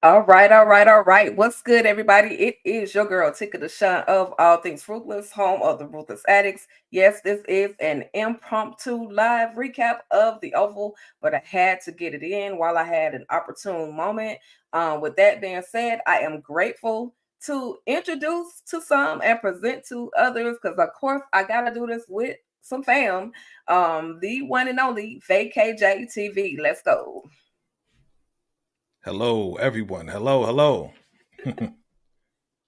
All right. What's good, everybody? It is your girl, Tika the Shine of all things ruthless, home of the ruthless addicts. Yes, this is an impromptu live recap of the Oval, but I had to get it in while I had an opportune moment. With that being said, I am grateful to introduce to some and present to others because, of course, I gotta do this with some fam. The one and only VACAY-JTV. Let's go. Hello, everyone. Hello.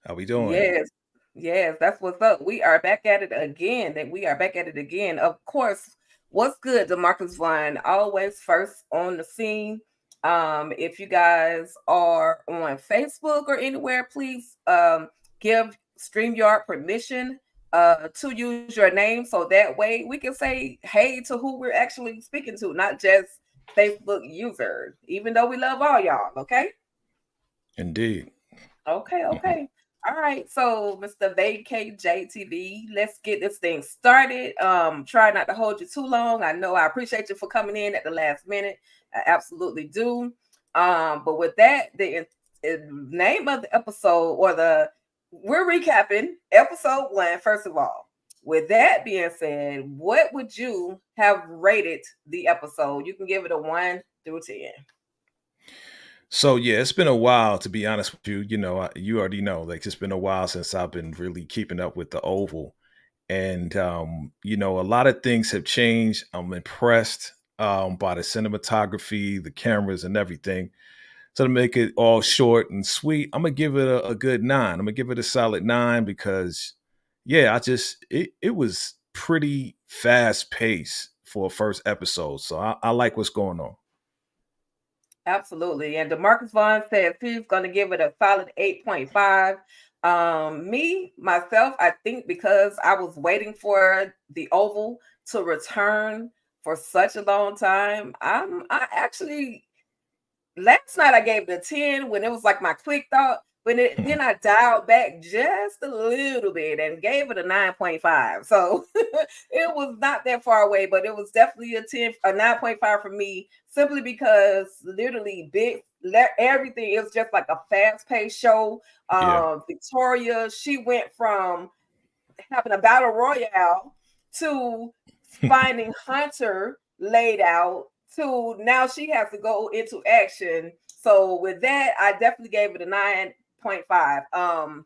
How we doing? Yes, yes, that's what's up. We are back at it again. That we are back at it again. Of course, what's good, Demarcus Vaughn? Always first on the scene. If you guys are on Facebook or anywhere, please give StreamYard permission to use your name so that way we can say hey to who we're actually speaking to, not just Facebook users, even though we love all y'all, okay? Indeed. Okay. All right. So, Mr. Vacay JTV, let's get this thing started. Try not to hold you too long. I know I appreciate you for coming in at the last minute. I absolutely do. But with that, the name of the episode or the we're recapping episode one, first of all. With that being said, what would you have rated the episode? You can give it a 1 through 10. So yeah, it's been a while to be honest with you. You already know, like it's been a while since I've been really keeping up with the Oval, and a lot of things have changed. I'm impressed by the cinematography, the cameras, and everything. So to make it all short and sweet, I'm gonna give it a good 9. I'm gonna give it a solid 9 because, yeah, it was pretty fast paced for a first episode. So I like what's going on. Absolutely. And Demarcus Vaughn says he's going to give it a solid 8.5. Myself, I think because I was waiting for the Oval to return for such a long time, I actually last night I gave it a 10 when it was like my quick thought, but then I dialed back just a little bit and gave it a 9.5. So it was not that far away, but it was definitely a 9.5 for me, simply because literally everything is just like a fast-paced show. Yeah. Victoria, she went from having a battle royale to finding Hunter laid out to now she has to go into action. So with that, I definitely gave it a 9.5.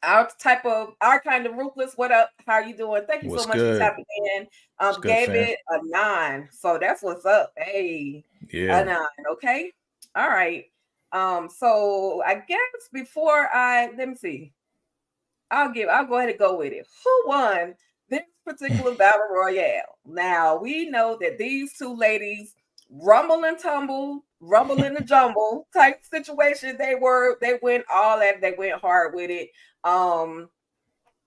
Our kind of ruthless. What up? How are you doing? Thank you so What's much for good? tapping in. What's good, Gave fam? it a 9. So that's what's up. Hey, a Yeah. 9. Okay. All right. So I guess before I let me see. I'll go ahead and go with it. Who won this particular battle royale? Now we know that these two ladies rumble and tumble, rumble in the jumble type situation. They went all at they went hard with it. Um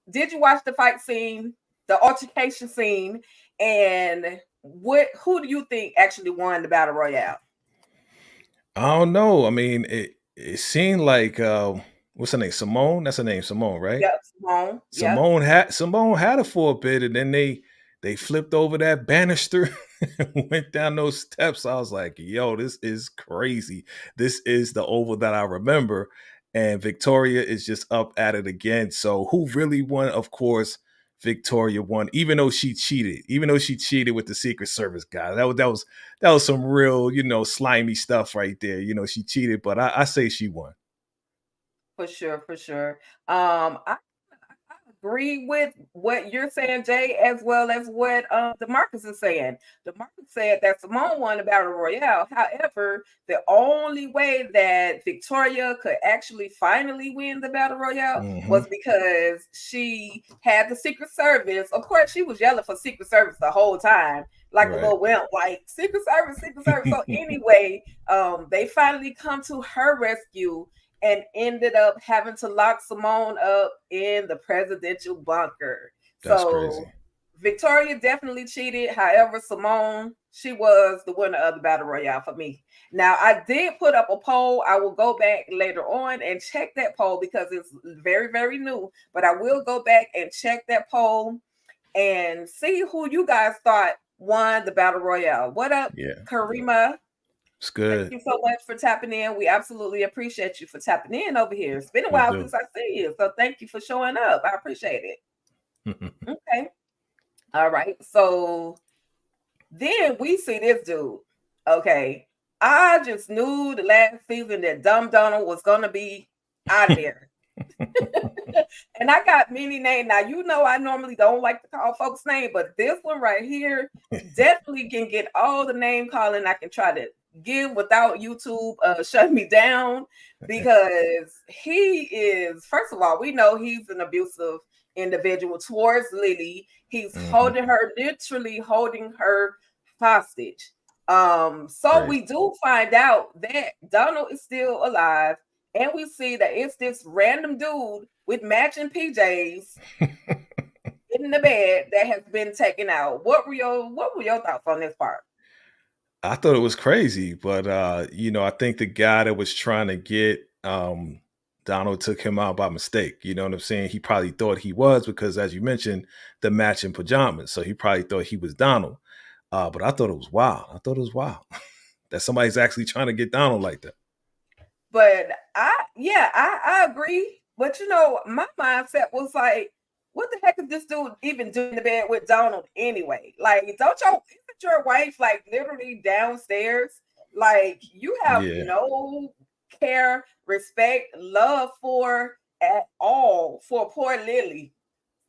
did you watch the fight scene, the altercation scene, and who do you think actually won the battle royale? I don't know. I mean, it seemed like what's her name? Simone. That's her name, Simone, right? Yep, Simone. Yep. Simone had a for a bit, and then they flipped over that banister, and went down those steps. I was like, "Yo, this is crazy. This is the Oval that I remember." And Victoria is just up at it again. So who really won? Of course, Victoria won, even though she cheated. Even though she cheated with the Secret Service guy. That was some real, slimy stuff right there. She cheated, but I say she won. For sure, for sure. I agree with what you're saying, Jay, as well as what Demarcus is saying. Demarcus said that Simone won the battle royale. However, the only way that Victoria could actually finally win the battle royale Hmm. was because she had the Secret Service. Of course, she was yelling for Secret Service the whole time, like a Right. little wimp, like Secret Service, Secret Service. So anyway, they finally come to her rescue and ended up having to lock Simone up in the presidential bunker. That's So crazy. Victoria definitely cheated. However, Simone, she was the winner of the battle royale for me. Now, I did put up a poll. I will go back later on and check that poll because it's very, very new. But I will go back and check that poll and see who you guys thought won the battle royale. What up, Yeah. Karima? It's Thank good. you so much for tapping in. We absolutely appreciate you for tapping in over here. It's been a We while do. since I see you, so thank you for showing up. I appreciate it. Okay. All right. So then we see this dude. Okay. I just knew the last season that Dumb Donald was gonna be out of there. And I got many names. Now, you know, I normally don't like to call folks' name, but this one right here definitely can get all the name calling I can try to give without YouTube shutting me down, because he is, first of all, we know he's an abusive individual towards Lily. He's Hmm. holding her, literally holding her hostage. So Crazy. we do find out that Donald is still alive, and we see that it's this random dude with matching PJs in the bed that has been taken out. What were your thoughts on this part? I thought it was crazy, but I think the guy that was trying to get Donald took him out by mistake. You know what I'm saying? He probably thought he was because, as you mentioned, the matching pajamas. So he probably thought he was Donald. But I thought it was wild. I thought it was wild that somebody's actually trying to get Donald like that. But I agree. But you know, my mindset was like, what the heck is this dude even doing in the bed with Donald anyway? Like, don't your isn't your wife like literally downstairs? Like, you have Yeah. no care, respect, love for at all for poor Lily.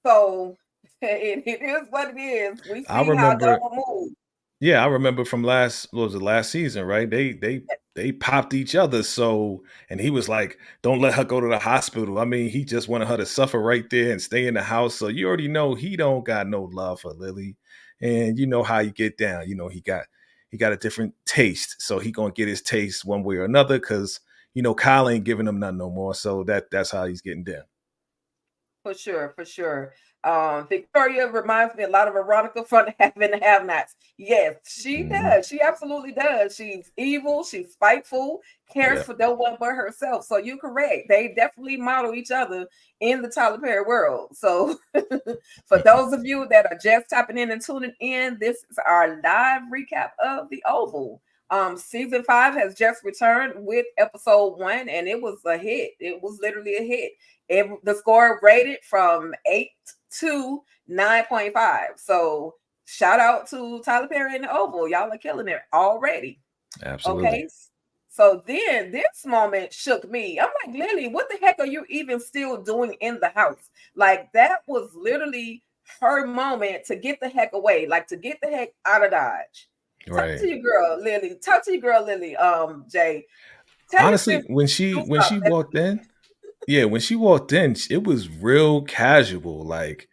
So it is what it is. We I see how remember Donald moves. Yeah, I remember from last what was it last season, right? They popped each other. So and he was like, "Don't let her go to the hospital." I mean, he just wanted her to suffer right there and stay in the house. So you already know he don't got no love for Lily, and you know how you get down. You know he got a different taste, so he gonna get his taste one way or another. Because Kyle ain't giving him none no more. So that's how he's getting down. For sure, for sure. Victoria reminds me a lot of Veronica from the Have and the Have Nots. Yes, she Hmm. does. She absolutely does. She's evil. She's spiteful. Cares Yeah, for no one but herself. So you're correct. They definitely model each other in the Tyler Perry world. So for those of you that are just tapping in and tuning in, this is our live recap of the Oval. Season 5 has just returned with episode 1, and it was a hit. It was literally a hit. The score rated from 8 to 9.5. So shout out to Tyler Perry and the Oval. Y'all are killing it already. absolutely. Okay. So then this moment shook me. I'm like, Lily, what the heck are you even still doing in the house? Like, that was literally her moment to get the heck away, like to get the heck out of Dodge. Talk to Right. your girl, Lily. Talk to your girl, Lily. Jay. Tell your Honestly, sister when to she do when she something. walked in, yeah, when she walked in, it was real casual. Like,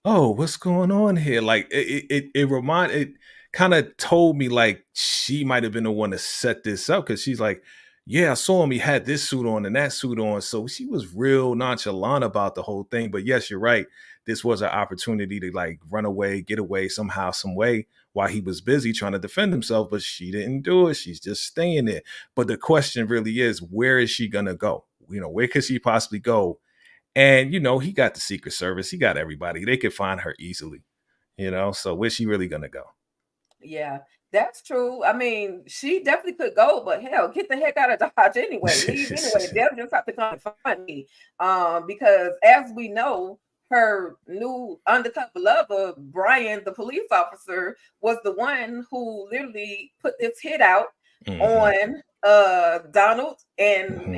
oh, what's going on here? Like, it kind of told me like she might have been the one to set this up because she's like, yeah, I saw him. He had this suit on and that suit on, so she was real nonchalant about the whole thing. But yes, you're right. This was an opportunity to like run away, get away somehow, some way while he was busy trying to defend himself. But she didn't do it. She's just staying there. But the question really is, where is she gonna go? Where could she possibly go? And he got the Secret Service, he got everybody. They could find her easily. So where's she really gonna go? Yeah, that's true. I mean, she definitely could go, but hell, get the heck out of Dodge anyway. Leave anyway. They'll just have to come and find me. Because as we know, her new undercover lover, Brian, the police officer, was the one who literally put this hit out Hmm. on Donald, and Hmm.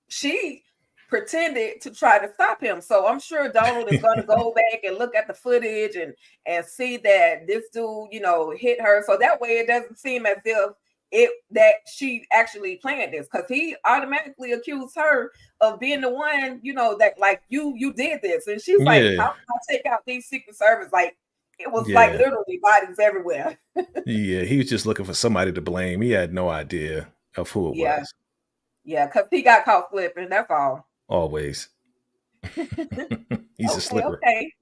she pretended to try to stop him. So I'm sure Donald is going to go back and look at the footage and see that this dude, hit her. So that way it doesn't seem as if it that she actually planned this, because he automatically accused her of being the one, that like you did this. And she's like, how Yeah, can I take out these Secret Service? Like, it was like yeah, literally bodies everywhere. yeah. He was just looking for somebody to blame. He had no idea of who it Yeah, was. yeah, because he got caught flipping. That's all. Always. He's a Okay, slipper. okay.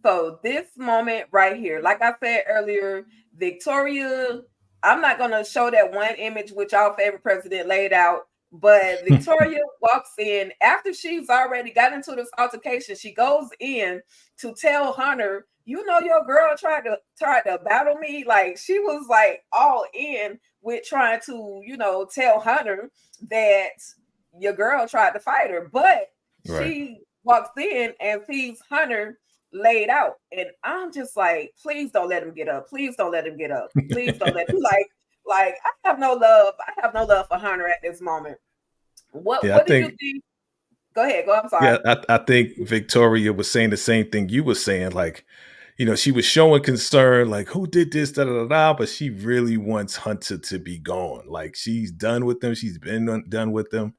So this moment right here, like I said earlier, Victoria, I'm not gonna show that one image which our favorite president laid out, But Victoria walks in after she's already got into this altercation. She goes in to tell Hunter, you know, your girl tried to battle me. Like she was like all in with trying to, you know, tell Hunter that your girl tried to fight her. But Right. she walks in and sees Hunter laid out. And I'm just like, please don't let him get up. Please don't let him get up. Please don't let him like I have no love. I have no love for Hunter at this moment. What Yeah, I what did you think think? Go ahead. Go. I'm sorry. yeah, I think Victoria was saying the same thing you were saying. Like, she was showing concern, like, who did this, da da da da, but she really wants Hunter to be gone. Like, she's done with them. She's been done with them.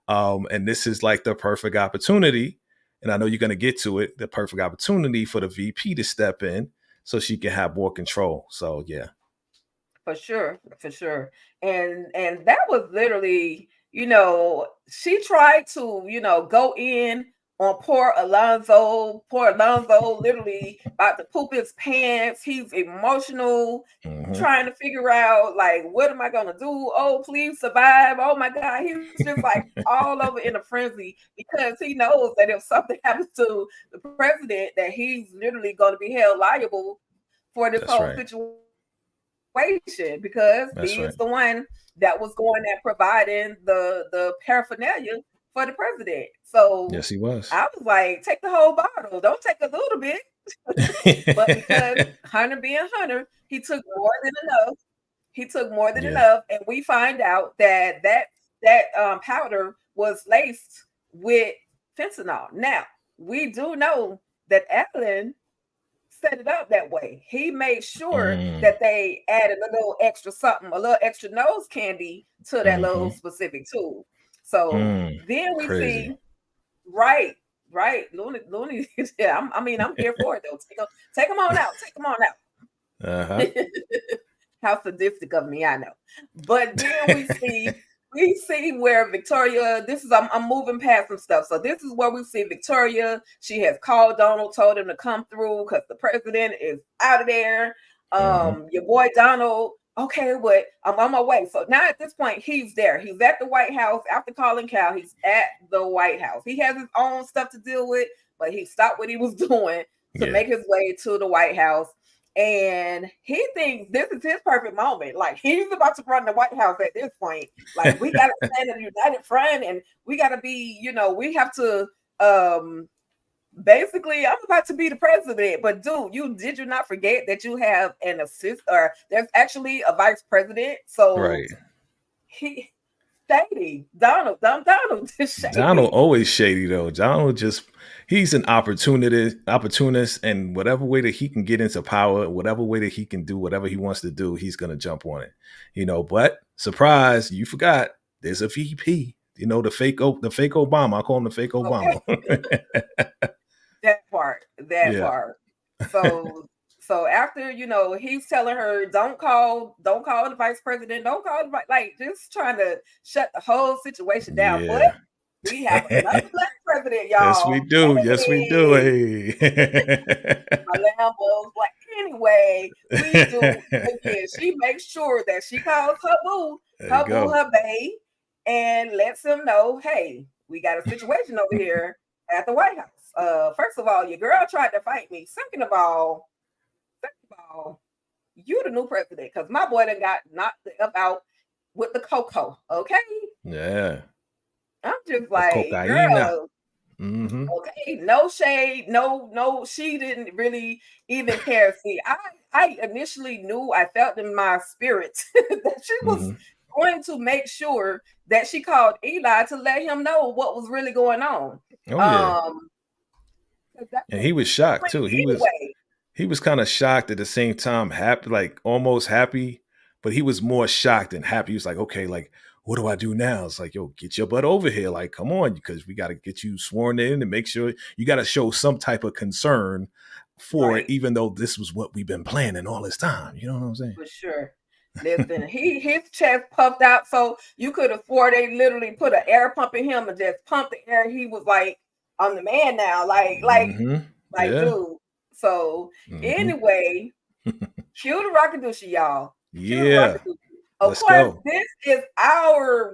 And this is like the perfect opportunity. And I know you're going to get to it. The perfect opportunity for the VP to step in so she can have more control. So yeah. For sure, for sure. And that was literally, she tried to, go in on poor Alonzo. Poor Alonzo literally about to poop his pants. He's emotional, Hmm. trying to figure out like what am I gonna do? Oh, please survive. Oh my God. He's just like all over in a frenzy because he knows that if something happens to the president, that he's literally gonna be held liable for this That's whole right. situation because That's right. he's the one that was going and providing the paraphernalia for the president. So Yes, he was. I was like, take the whole bottle, don't take a little bit. But because Hunter being Hunter, he took more than enough. He took more than Yeah. enough, and we find out that powder was laced with fentanyl. Now we do know that Alan set it up that way. He made sure Mm, that they added a little extra something, a little extra nose candy to that little hmm. specific tool. So Mm. then we Crazy. see, right, right, Looney. Yeah, I'm here for it though. Take them on out. Take them on Uh-huh. out. How sadistic of me, I know. But then we see where Victoria, I'm moving past some stuff. So this is where we see Victoria. She has called Donald, told him to come through because the president is out of there. Hmm. Your boy Donald, okay, but I'm on my way. So now at this point, he's there. He's at the White House after calling Cal. He's at the White House. He has his own stuff to deal with, but he stopped what he was doing to Yeah. make his way to the White House. And he thinks this is his perfect moment. Like he's about to run the White House at this point. Like we gotta stand in a united front and we gotta be, we have to basically I'm about to be the president. But dude, you not forget that you have an assist or there's actually a vice president. So Right. he shady. Donald is Donald shady. always shady though. Donald he's an opportunist, and whatever way that he can get into power, whatever way that he can do whatever he wants to do, he's gonna jump on it. But surprise, you forgot there's a VP. The fake Obama. I call him the fake Okay. Obama. That part, that Yeah. part. So so after, he's telling her, don't call the vice president, don't call like just trying to shut the whole situation down. But Yeah. we have another black president, Yes, we y'all. do. Yes, we do. Hey, Hey. my Lambos. Like anyway, we do again. She makes sure that she calls There you her boo, go. her babe, and lets him know, hey, we got a situation over here at the White House. First of all, your girl tried to fight me. Second of all, you the new president because my boy done got knocked the F out with the cocoa. Okay, Yeah. I'm just The like, cocaína. girl. Hmm. Okay, no shade, no. She didn't really even care. See, I initially knew, I felt in my spirit that she was Hmm. going to make sure that she called Eli to let him know what was really going on. Oh yeah. Um, 'Cause that's And what he he was was shocked doing too. anyway. He was kind of shocked at the same time, happy, like almost happy, but he was more shocked than happy. He was like, okay, like, what do I do now? It's like, yo, get your butt over here. Like, come on, because we got to get you sworn in and make sure you got to show some type of concern for it, Right, even though this was what we've been planning all this time. You know what I'm saying? for sure. Listen, his chest puffed out, so you could have swore they literally put an air pump in him and just pumped the air. He was like, "I'm the man now." Hmm. Like, Yeah. dude. So Hmm. anyway, cue the Rockadushi, y'all. Cue the Yeah. Rockadushi. Of Let's course, go. this is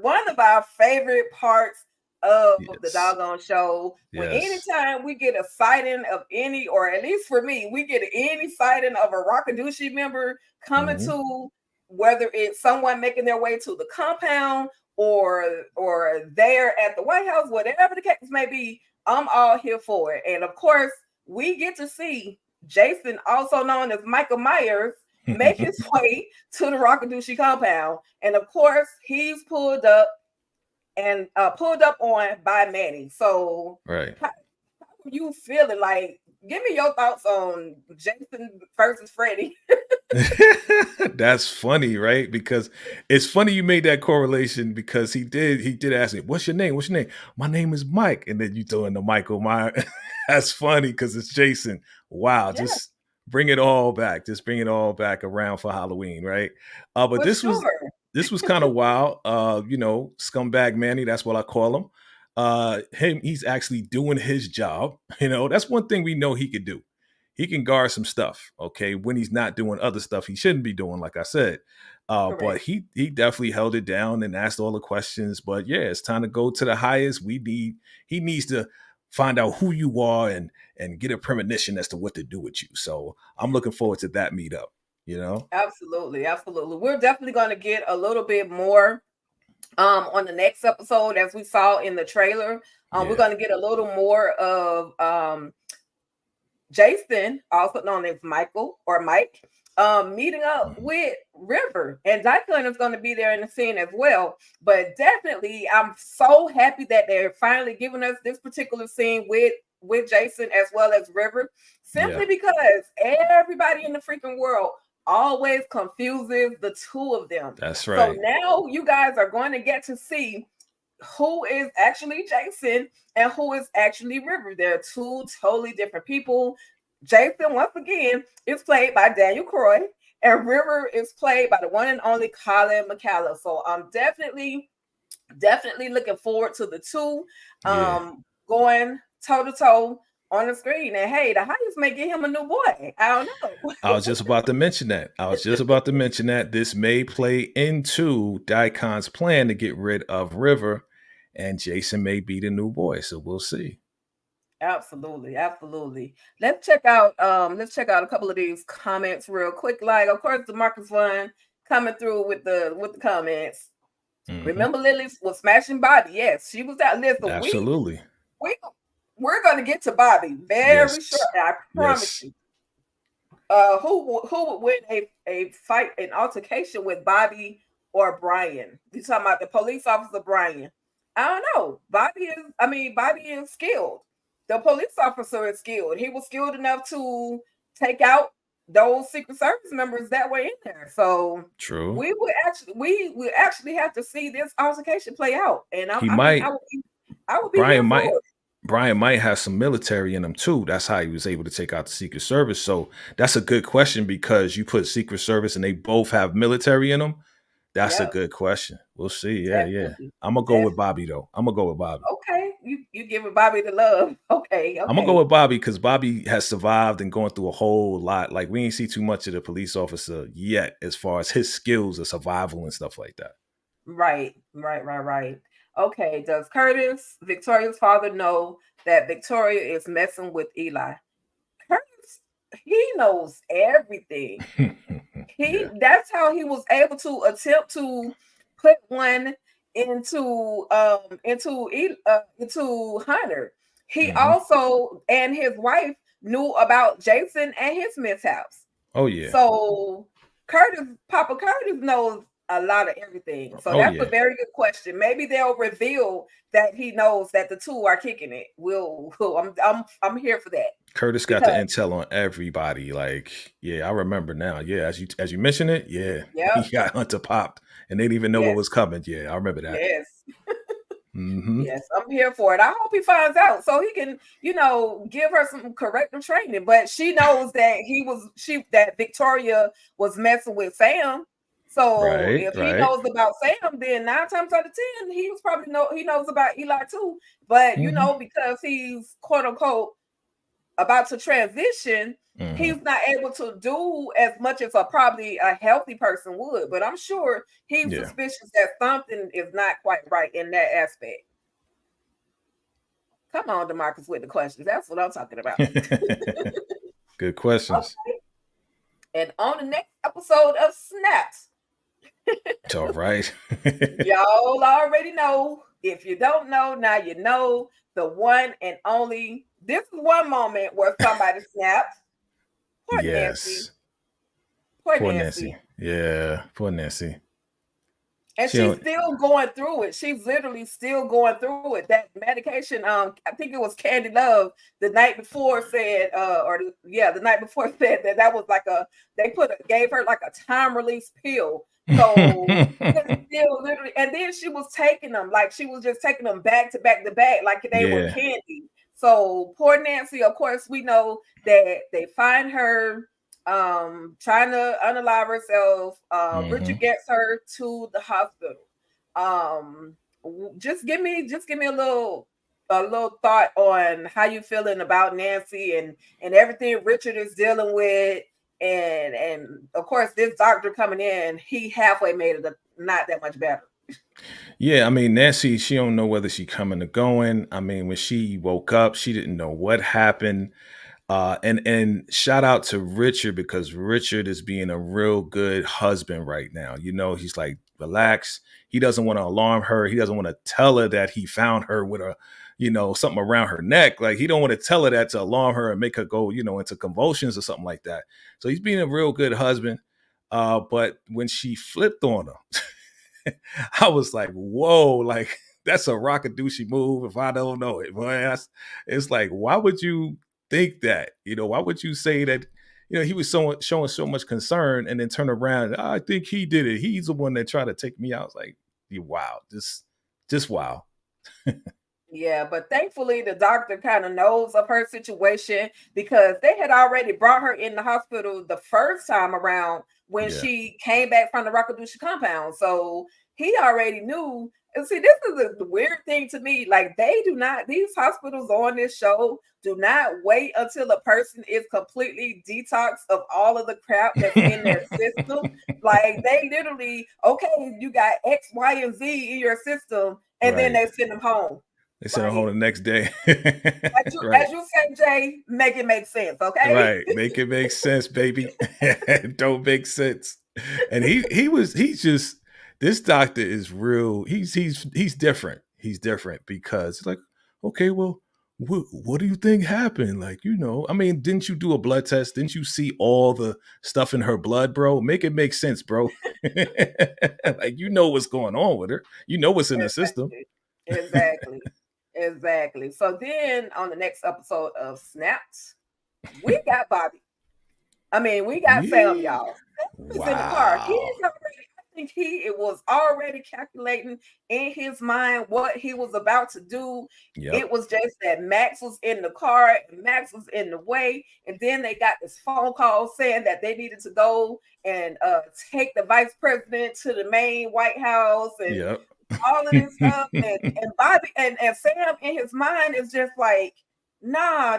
one of our favorite parts of the Yes. doggone show. When Yes. anytime we get a sighting of any, or at least for me, we get any sighting of a Rockadushi member coming Mhm. to, whether it's someone making their way to the compound or there at the White House, whatever the case may be, I'm all here for it. And of course, we get to see Jason, also known as Michael Myers, make his way to the Rockadushi compound. And of course, he's pulled up on by Manny. So Right. how are you feeling? Like, give me your thoughts on Jason versus Freddy. That's funny, right? Because it's funny you made that correlation because he did ask me, "What's your name? What's your name?" "My name is Mike," and then you throw in the Michael Myers. That's funny because it's Jason. Wow, Yeah, just bring it all back. Just bring it all back around for Halloween, right? But for this was sure. kind of wild. Scumbag Manny. That's what I call him. He's actually doing his job. That's one thing we know he could do. He can guard some stuff, okay, when he's not doing other stuff he shouldn't be doing, like I said. But Correct. he definitely held it down and asked all the questions. But yeah, it's time to go to the highest. He needs to find out who you are and get a premonition as to what to do with you. So I'm looking forward to that meetup, you know? Absolutely. Absolutely. We're definitely going to get a little bit more on the next episode, as we saw in the trailer. We're Yeah. going to get a little more of Jason, also known as Michael or Mike, meeting up Mhm. with River, and Dylan is going to be there in the scene as well. But definitely, I'm so happy that they're finally giving us this particular scene with Jason as well as River, Yeah, simply because everybody in the freaking world always confuses the two of them. that's So right. now you guys are going to get to see who is actually Jason and who is actually River. They're two totally different people. Jason, once again, is played by Daniel Croy, and River is played by the one and only Colin McCallum. So I'm definitely looking forward to the two Yeah. going toe to toe on the screen. And hey, the highest may get him a new boy. I don't know. I was just about to mention that. This may play into Daikon's plan to get rid of River, and Jason may be the new boy. So we'll see. Absolutely, absolutely. Let's check out a couple of these comments real quick. Like, of course, the Marcus one coming through with the comments. Hmm. Remember, Lily was smashing Bobby. Yes, she was that. Listen, Absolutely. we we're gonna get to Bobby very Yes. shortly. I promise Yes. you. Who would win a fight, an altercation with Bobby or Brian? You talking about the police officer Brian? I don't know. Bobby is skilled. The police officer is skilled. He was skilled enough to take out those Secret Service members that were in there. So True. we would actually have to see this altercation play out. And He might. I would be here Brian for might. it. Brian might have some military in him too. That's how he was able to take out the Secret Service. So that's a good question because you put Secret Service and they both have military in them. That's a Yep, good question. We'll see. Yeah, yeah. definitely. I'm gonna go with Bobby though. I'm gonna go with Bobby. Okay, you giving Bobby the love. Okay, I'm gonna go okay. with Bobby because Bobby has survived and going through a whole lot. Like we ain't see too much of the police officer yet, as far as his skills of survival and stuff like that. Right. Okay, does Curtis, Victoria's father, know that Victoria is messing with Eli? Curtis, he knows everything. He Yeah. That's how he was able to attempt to put one into Hunter. He Hmm. also and his wife knew about Jason and his mishaps. Oh yeah. So Papa Curtis knows a lot of everything. So Oh that's a yeah. very good question. Maybe they'll reveal that he knows that the two are kicking it. I'm here for that Curtis got the because intel on everybody. Like, yeah, I remember now. Yeah, as you mention it, yeah, he yep, got Hunter popped, and they didn't even know what yes, was coming. Yeah, I remember that. yes. Hmm. Yes, I'm here for it. I hope he finds out so he can, give her some corrective training. But she knows that Victoria was messing with Sam. So Right. if he Right. knows about Sam, then 9 times out of 10, he knows about Eli too. But Hmm. because he's quote unquote about to transition, Hmm. he's not able to do as much as probably a healthy person would. But I'm sure he's Yeah. suspicious that something is not quite right in that aspect. Come on, Demarcus, with the questions. That's what I'm talking about. Good questions. Okay. And on the next episode of Snaps, All right. y'all already know. If you don't know, now you know. The one and only. This is one moment where somebody snaps. Poor Nancy. Yes. Poor Poor Nancy. Nancy. Yeah. Poor Nancy. And She she's don't. still going through it. She's literally still going through it. That medication, I think it was Candy Love the night before said, the night before said that was like gave her like a time release pill. So it's still literally, and then she was taking them like she was just taking them back to back to back like they were Yeah. candy. So poor Nancy, of course, we know that they find her trying to unalive herself. Hmm. Richard gets her to the hospital. um just give me a little thought on how you feeling about Nancy and everything Richard is dealing with, and of course this doctor coming in, he halfway made it not that much better. Yeah, I mean, Nancy, she don't know whether she coming or going. I mean, when she woke up, she didn't know what happened. And shout out to Richard because Richard is being a real good husband right now. You know, he's like, relax. He doesn't want to alarm her. He doesn't want to tell her that he found her with a, something around her neck. Like he don't want to tell her that to alarm her and make her go, into convulsions or something like that. So he's being a real good husband. But when she flipped on him, I was like, whoa, like that's a rockadoochie move if I don't know it. Boy, it's like, why would you think that? Why would you say that? He was showing so much concern and then turn around. I think he did it. He's the one that tried to take me out. I was like, wow, just wow. Yeah, but thankfully the doctor kind of knows of her situation because they had already brought her in the hospital the first time around when Yeah. she came back from the Rockadusha compound. So he already knew. And see, this is the weird thing to me. Like they do not, these hospitals on this show do not wait until a person is completely detox of all of the crap that's in their system. Like they literally, okay, you got X, Y, and Z in your system, and then Right. they send them home. They sent her home Like the next day. Right. as you say, Jay, make it make sense, okay? Right. Make it make sense, baby. Don't make sense. And he's just this doctor is real. He's different. He's different because it's like, okay, well, what do you think happened? Like, I mean, didn't you do a blood test? Didn't you see all the stuff in her blood, bro? Make it make sense, bro. Like, what's going on with her. You know what's in the system. Exactly. Exactly. Exactly. So then on the next episode of Snaps, we got Bobby. I mean, we got Sam, Yeah. y'all. Sam is in the car. Wow. I think he it was already calculating in his mind what he was about to do. Yep. It was just that Max was in the car and Max was in the way. And then they got this phone call saying that they needed to go and take the vice president to the main White House and Yep. all of this stuff. And Bobby and Sam in his mind is just like, nah.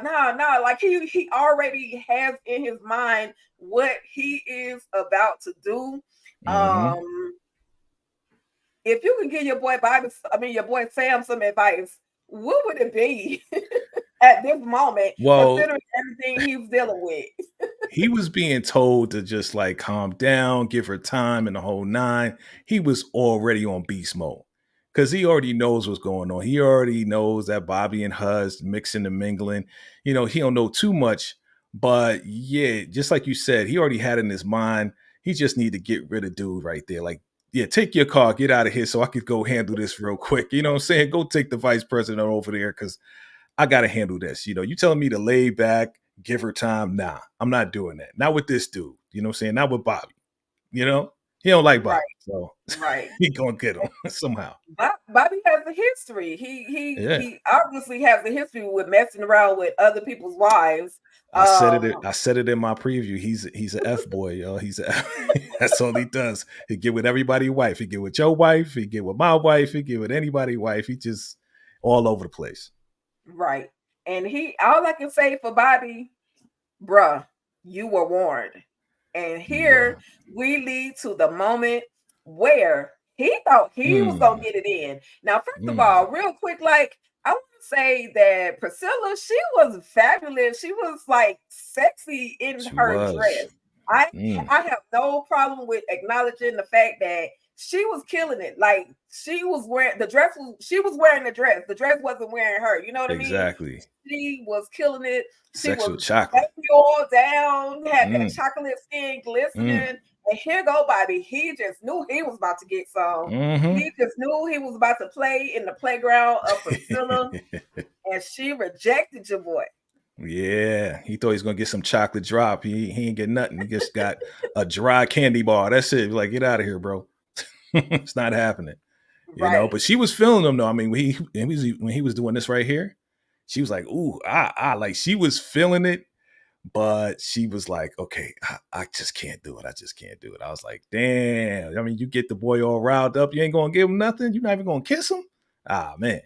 Like he already has in his mind what he is about to do. Hmm. If you can give your boy your boy Sam some advice, what would it be at this moment, Well, considering everything he's dealing with? he was being told to just like calm down, give her time, and the whole nine. He was already on beast mode because he already knows what's going on. He already knows that Bobby and Huz mixing and mingling. He don't know too much, but yeah, just like you said, he already had in his mind. He just need to get rid of dude right there. Like, yeah, take your car, get out of here, so I could go handle this real quick. You know what I'm saying? Go take the vice president over there because I got to handle this. You telling me to lay back, give her time. Nah, I'm not doing that. Not with this dude. You know what I'm saying? Not with Bobby. He don't like Right, Bobby. So right. he going to get him somehow. Bobby has a history. He he Yeah. he obviously has a history with messing around with other people's wives. I said it. Um, I said it in my preview. He's an F boy, yo. That's all he does. He get with everybody's wife. He get with your wife. He get with my wife. He get with anybody's wife. He just all over the place. right. And all I can say for Bobby, bruh. you were warned. And You were. here we lead to the moment where he thought he was gonna Mm, get it in. Now, first of mm. all, real quick, like I want to say that Priscilla, she was fabulous. She was like sexy in She her was. dress. I Mm, I have no problem with acknowledging the fact that she was killing it. Like she was wearing the dress was she was wearing the dress. The dress wasn't wearing her. You know what I mean? exactly. She was killing it. She Sexual was chocolate. baby oil down, had that Mm, chocolate skin glistening. mm, And here go Bobby. He just knew he was about to get some. mm-hmm. He just knew he was about to play in the playground of Priscilla, and she rejected your boy. Yeah, he thought he was gonna get some chocolate drop. He ain't get nothing. He just got a dry candy bar. That's it. Like, get out of here, bro. It's not happening. Right. But she was feeling him though. I mean, when he was doing this right here, she was like, "Ooh, like she was feeling it." But she was like, "Okay, I just can't do it. I just can't do it." I was like, "Damn! I mean, you get the boy all riled up. You ain't gonna give him nothing. You're not even gonna kiss him." Ah, man.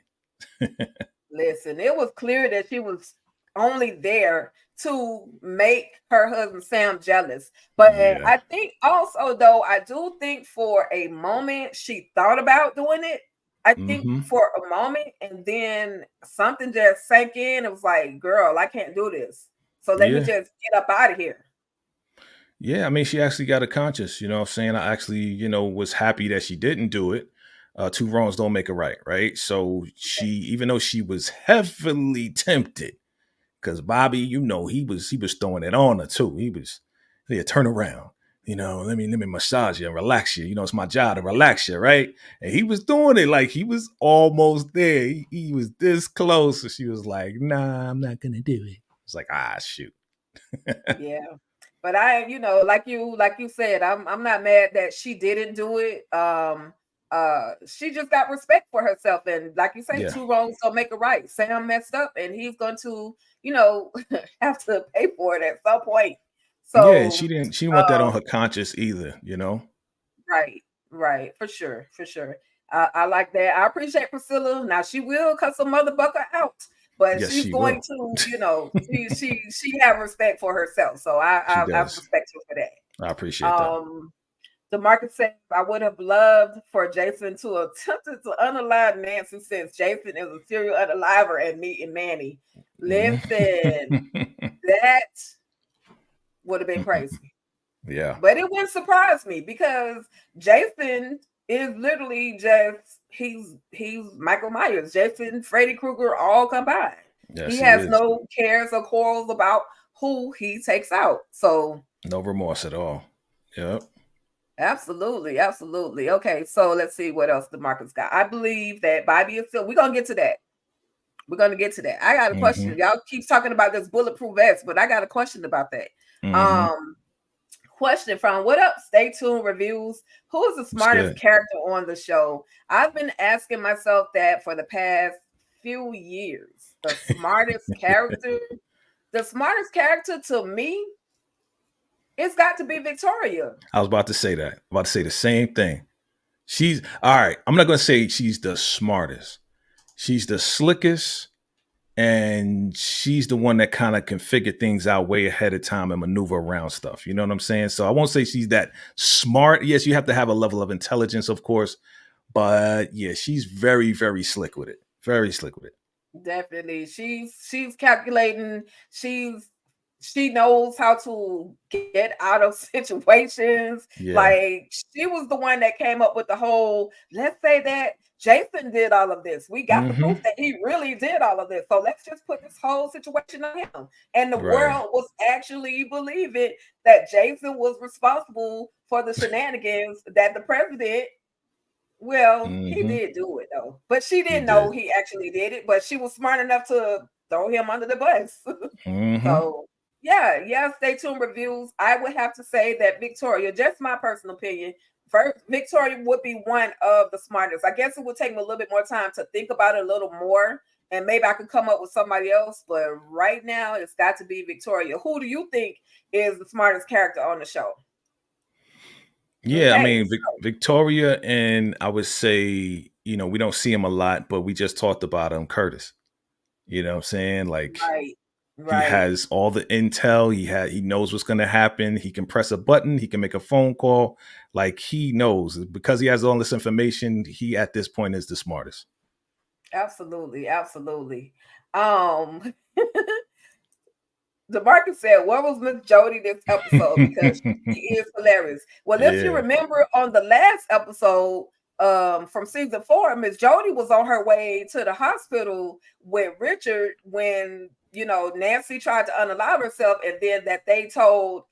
Listen, it was clear that she was only there to make her husband Sam jealous. But Yeah. I think also, though, I do think for a moment she thought about doing it. I think Mm-hmm. for a moment, and then something just sank in. It was like, girl, I can't do this. So let me Yeah. just get up out of here. Yeah, I mean, she actually got a conscience, you know what I'm saying? I actually, was happy that she didn't do it. Two wrongs don't make a right, right? So she, even though she was heavily tempted, because Bobby, he was throwing it on her too. He was, yeah, turn around, let me massage you and relax you. It's my job to relax you, right? And he was doing it like he was almost there. He was this close. So she was like, nah, I'm not gonna do it. It's like, shoot. Yeah. But like you said, I'm not mad that she didn't do it. She just got respect for herself. And like you say, Yeah. two wrongs don't make a right. Sam messed up and he's going to, you know, have to pay for it at some point. Yeah, and So she didn't want that on her um conscience either. right, right, for sure, for sure. I like that. I appreciate Priscilla. Now she will cut some mother bucker out, but Yes, she's she going will. to, she have respect for herself. So She I does. respect her for that. I appreciate that. DeMarcus says, I would have loved for Jason to attempt to unalive Nancy since Jason is a serial unaliver and meeting Manny. Listen, Mhm. that would have been crazy. Yeah. But it wouldn't surprise me because Jason is literally just he's Michael Myers, Jason, Freddy Krueger, all combined. He Yes, he has is. no cares or quarrels about who he takes out. So No remorse at all. Yep. absolutely, absolutely. Okay, so let's see what else the market's got. I believe that Bobby is still. We're gonna get to that. We're gonna get to that. I got a question. Mhm. Y'all keep talking about this bulletproof vest, but I got a question about that. Mhm. Um, question from what up? Stay tuned reviews. Who is the It's smartest good. character on the show? I've been asking myself that for the past few years. The smartest character to me, it's got to be Victoria. I was about to say that. About to say the same thing. She's all right. I'm not gonna say she's the smartest. She's the slickest, and she's the one that kind of can figure things out way ahead of time and maneuver around stuff. You know what I'm saying? So I won't say she's that smart. Yes, you have to have a level of intelligence, of course, but yeah, she's very, very slick with it. Very slick with it. Definitely. She's calculating. She knows how to get out of situations. Yeah. Like she was the one that came up with the whole, let's say that Jason did all of this. We got the proof Mm-hmm. that he really did all of this. So let's just put this whole situation on him. And the Right. world was actually believing that Jason was responsible for the shenanigans that the president well, he Mm-hmm. did do it though, but she He didn't know did. he actually did it, but she was smart enough to throw him under the bus. Mm-hmm. So, yeah, yeah, stay tuned reviews. I would have to say that Victoria, just my personal opinion, first Victoria would be one of the smartest. I guess it would take me a little bit more time to think about it a little more, and maybe I could come up with somebody else, but right now it's got to be Victoria. Who do you think is the smartest character on the show? Yeah, I Okay, mean Victoria, and I would say, we don't see him a lot, but we just talked about him, Curtis. You know what I'm saying? Like, right. He Right. has all the intel. He knows what's going to happen. He can press a button. He can make a phone call. Like he knows because he has all this information. He at this point is the smartest. Absolutely. Absolutely. Um, DeMarcus said, "Where was Miss Jody this episode? Because she is hilarious." Well, if you Yeah. remember on the last episode from season 4, Miss Jody was on her way to the hospital with Richard when Nancy tried to unalive herself, and then that they told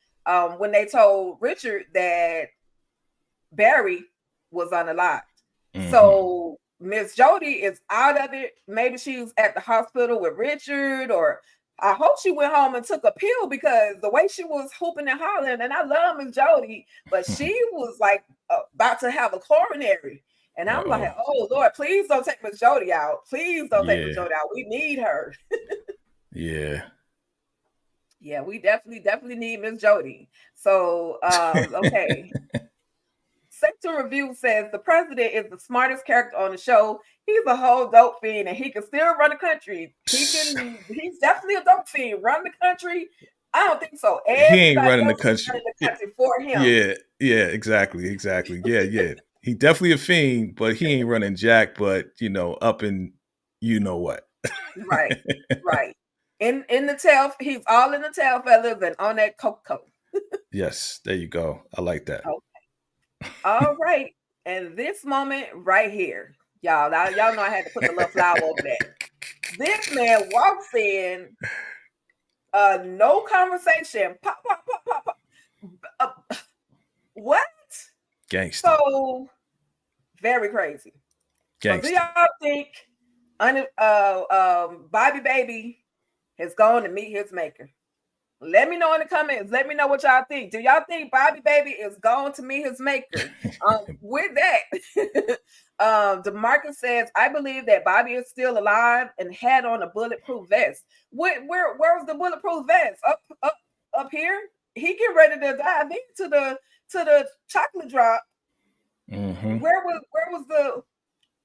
when they told Richard that Barry was unalive. Hmm. So Miss Jody is out of it. Maybe she was at the hospital with Richard, or I hope she went home and took a pill because the way she was hooping and hollering, and I love Miss Jody, but she was like about to have a coronary. And I'm like, Uh-oh. oh Lord, please don't take Miss Jody out. Please don't take Miss Yeah. Jody out. We need her. Yeah. Yeah, we definitely need Miss Jody. So okay. Sector Review says the president is the smartest character on the show. He's a whole dope fiend and he can still run the country. He's definitely a dope fiend. Run the country? I don't think so. He ain't Everybody running the else is country. running the country for him. Yeah, yeah, exactly, exactly. Yeah, yeah. He definitely a fiend, but he ain't running jack. But up in you know what. Right, right. In the tail, he's all in the tail feathers and on that cocoa. Yes, there you go. I like that. Oh, all right. And this moment right here, y'all know I had to put the little flower over that. This man walks in, no conversation. Pop, pop, pop, pop, pop. What? Gangster, So very crazy. So do gangster. y'all think Bobby Baby has gone to meet his maker? Let me know in the comments. Let me know what y'all think. Do y'all think Bobby Baby is going to meet his maker? With that, DeMarcus says, I believe that Bobby is still alive and had on a bulletproof vest. Where's the bulletproof vest? Up here? He get ready to dive into the chocolate drop. Hmm. Where was the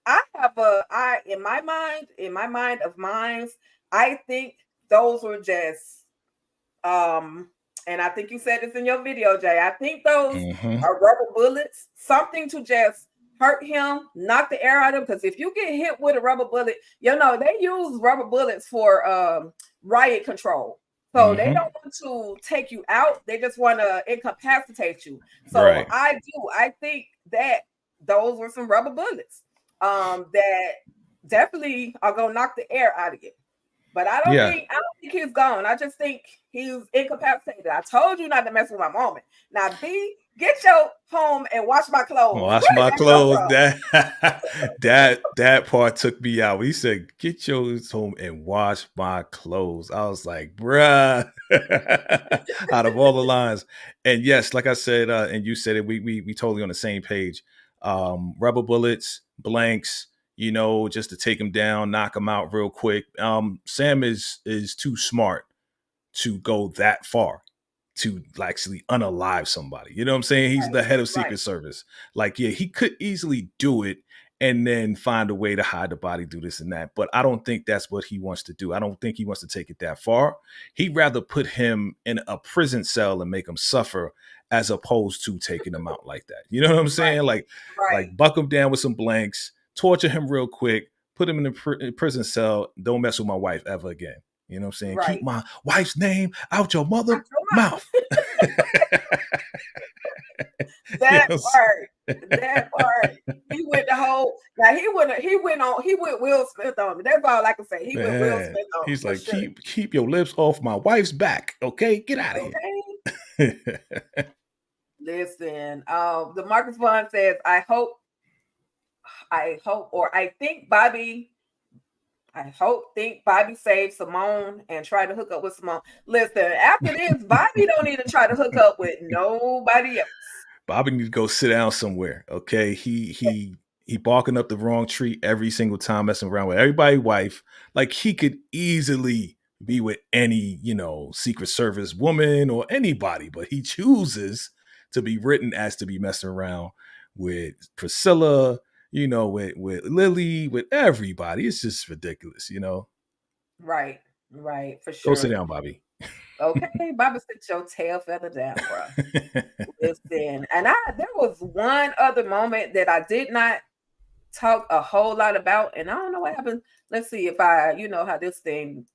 I in my mind of minds, I think those were just and I think you said this in your video, Jay. I think those Hmm. are rubber bullets, something to just hurt him, knock the air out of him. Because if you get hit with a rubber bullet, they use rubber bullets for riot control. So they Hmm. don't want to take you out; they just want to incapacitate you. So Right. I think that those were some rubber bullets that definitely are gonna knock the air out of you. But Yeah. I don't think he's gone. I just think he's incapacitated. I told you not to mess with my moment. Now, B, get your home and wash my clothes. Wash Where did my that come clothes. from? That part took me out. When he said, "Get yours home and wash my clothes," I was like, "Bruh." Out of all the lines, and yes, like I said, and you said it, we totally on the same page. Rubber bullets, blanks, just to take him down, knock him out real quick. Sam is too smart to go that far to actually unalive somebody. You know what I'm saying? He's the head of Right, Secret Service. Like, yeah, he could easily do it and then find a way to hide the body, do this and that. But I don't think that's what he wants to do. I don't think he wants to take it that far. He'd rather put him in a prison cell and make him suffer as opposed to taking him out like that. You know what I'm saying? right, Like right, buck him down with some blanks, torture him real quick, put him in a prison cell. Don't mess with my wife ever again. You know what I'm saying? Keep right. my wife's name out your I mother told mouth. You that know part. That part. He went the whole now he went Will Smith on me. That's all I can say. He went Will Man, Smith on me he's for like, sure. keep your lips off my wife's back. Okay, get out of Okay. here. Listen, the Marcus Vaughn says, or think Bobby saved Simone and tried to hook up with Simone. Listen, after this, Bobby don't need to try to hook up with nobody else. Bobby need to go sit down somewhere. Okay, he barking up the wrong tree every single time, messing around with everybody's wife. Like he could easily be with any Secret Service woman or anybody, but he chooses to be written as to be messing around with Priscilla. With Lily, with everybody. It's just ridiculous. Right. Right, for Go sit sure. down, Bobby. Okay, Baba, sit your tail feather down, bro. Listen, and there was one other moment that I did not talk a whole lot about, and I don't know what happened. Let's see if I, you know how this thing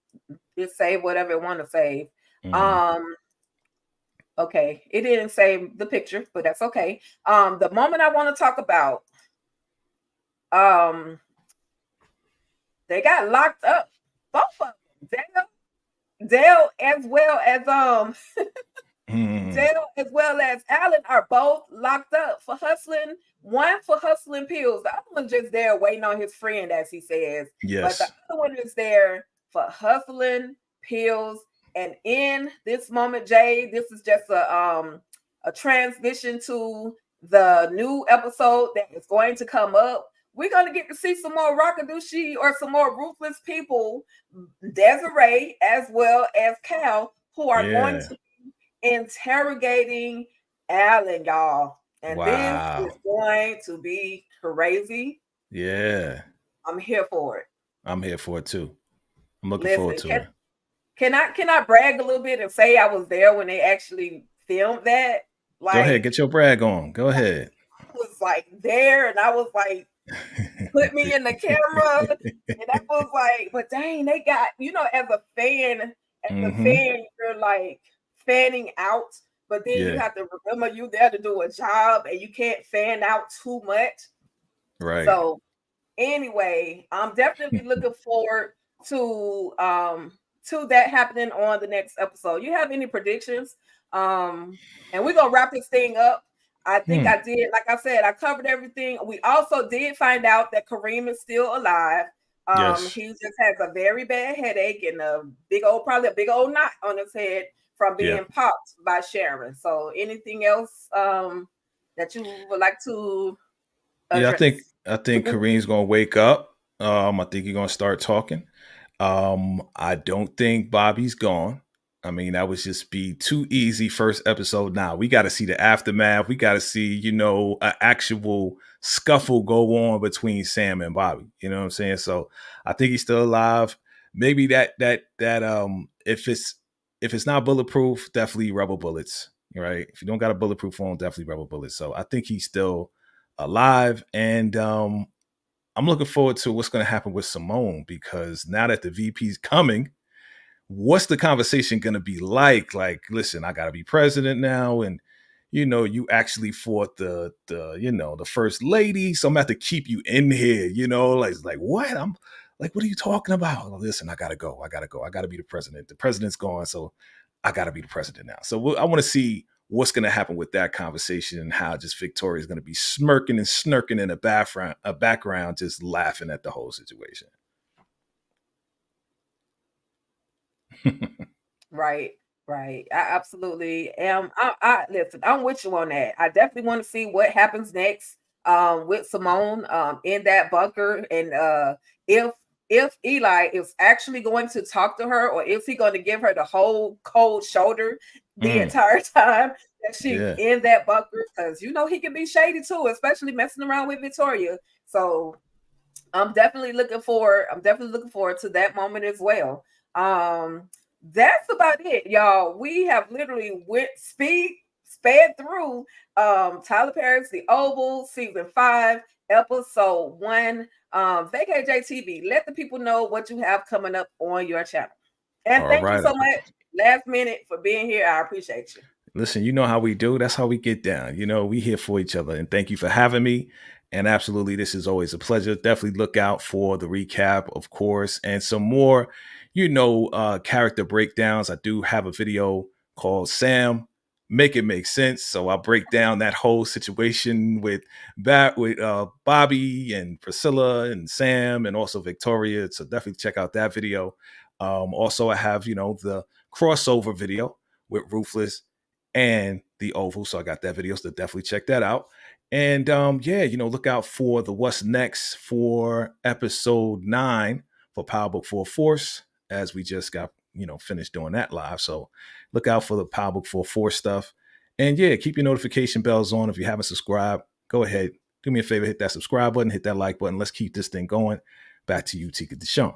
it save whatever it want to save. Hmm. Um, okay, it didn't save the picture, but that's okay. The moment I want to talk about, um, they got locked up, both of them, Dale as well as Hmm. Dale as well as Alan are both locked up for hustling. One for hustling pills. The other one's just there waiting on his friend, as he says. But the Yes. other one is there for hustling pills. And in this moment, Jay, this is just a transition to the new episode that is going to come up. We're going to get to see some more Rakadushi or some more ruthless people, Desiree as well as Cal, who are going Yeah. to interrogating Alan, y'all. And this is Wow. going to be crazy. Yeah. I'm here for it. I'm here for it too. I'm looking forward Listen, to it. can I brag a little bit and say I was there when they actually filmed that? Go ahead, Like, get your brag on. Go ahead. I was like there and I was like, put me in the camera. And I was like, but dang, they got, you know, as a Hmm. fan, you're like fanning out, but then you Yeah. have to remember you there to do a job and you can't fan out too much. Right. So anyway, I'm definitely looking forward to that happening on the next episode. You have any predictions? And we're gonna wrap this thing up. I think Hmm. I did, like I said, I covered everything. We also did find out that Kareem is still alive. Yes. He just has a very bad headache and probably a big old knot on his head from Yeah. being popped by Sharon. So anything else that you would like to Yeah, address? I think Kareem's gonna wake up. I think he's gonna start talking. I don't think Bobby's gone. I mean, that would just be too easy first episode. Now we got to see the aftermath. We got to see, an actual scuffle go on between Sam and Bobby. You know what I'm saying? So I think he's still alive. Maybe if it's not bulletproof, definitely rubber bullets. Right? If you don't got a bulletproof phone, definitely rubber bullets. So I think he's still alive, and I'm looking forward to what's going to happen with Simone, because now that the VP's coming, what's the conversation going to be like? Like, listen, I got to be president now, and you actually fought the first lady, so I'm gonna have to keep you in here. Like what? I'm like, what are you talking about? Oh, listen, I gotta go. I gotta go. I gotta be the president. The president's gone, so I gotta be the president now. So I want to see what's going to happen with that conversation, and how just Victoria is going to be smirking and snirking in a background, just laughing at the whole situation. Right, right. I absolutely am. I listen. I'm with you on that. I definitely want to see what happens next with Simone in that bunker, and if Eli is actually going to talk to her, or is he going to give her the whole cold shoulder the Mm, entire time that she's yeah. in that bunker? Because he can be shady too, especially messing around with Victoria. So I'm definitely looking forward to that moment as well. That's about it, y'all. We have literally sped through Tyler Perry's The Oval, season 5, episode 1. VACAY-JayTV, let the people know what you have coming up on your channel. And All thank you right. so much, last minute, for being here. I appreciate you. Listen, you know how we do. That's how we get down. We here for each other. And thank you for having me. And absolutely, this is always a pleasure. Definitely look out for the recap, of course, and some more, character breakdowns. I do have a video called Sam, Make It Make Sense. So I'll break down that whole situation with Bobby and Priscilla and Sam and also Victoria. So definitely check out that video. Also, I have, the crossover video with Ruthless and the Oval. So I got that video. So definitely check that out. And yeah, look out for the what's next for episode 9 for Power Book 4 Force, as we just got, finished doing that live. So look out for the Power Book 4 Force stuff. And yeah, keep your notification bells on. If you haven't subscribed, go ahead. Do me a favor, hit that subscribe button, hit that like button. Let's keep this thing going. Back to you, Tika Deshawn.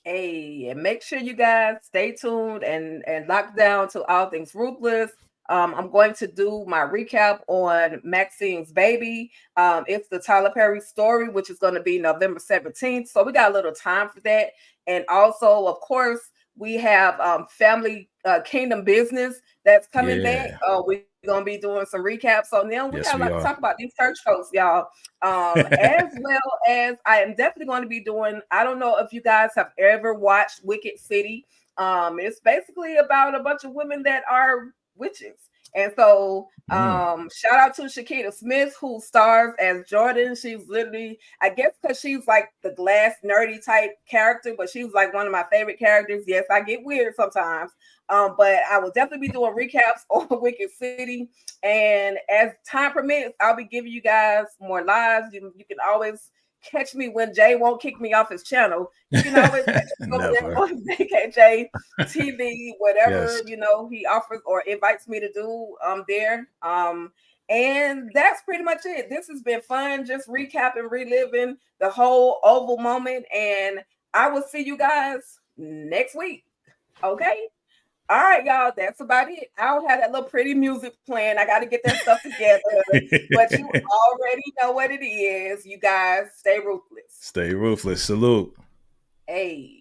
Hey, and make sure you guys stay tuned and lock down to All Things Ruthless. I'm going to do my recap on Maxine's baby. It's the Tyler Perry story, which is going to be November 17th. So we got a little time for that. And also, of course, we have Family Kingdom Business that's coming back. Yeah. We're going to be doing some recaps. So now we Yes, got a we lot to are. talk about these church folks, y'all. As well as I am definitely going to be doing, I don't know if you guys have ever watched Wicked City. It's basically about a bunch of women that are witches. And so Mm. shout out to Shakita Smith, who stars as Jordan. She's literally, I guess because she's like the glass nerdy type character, but she was like one of my favorite characters. Yes, I get weird sometimes. But I will definitely be doing recaps on Wicked City. And as time permits, I'll be giving you guys more lives. You can always catch me when Jay won't kick me off his channel. You can always catch me over there Never. on VACAY-JTV, whatever, Yes. he offers or invites me to do there. And that's pretty much it. This has been fun, just recapping, reliving the whole Oval moment. And I will see you guys next week. Okay. All right, y'all. That's about it. I don't have that little pretty music playing. I got to get that stuff together. But you already know what it is. You guys stay ruthless. Stay ruthless. Salute. Hey.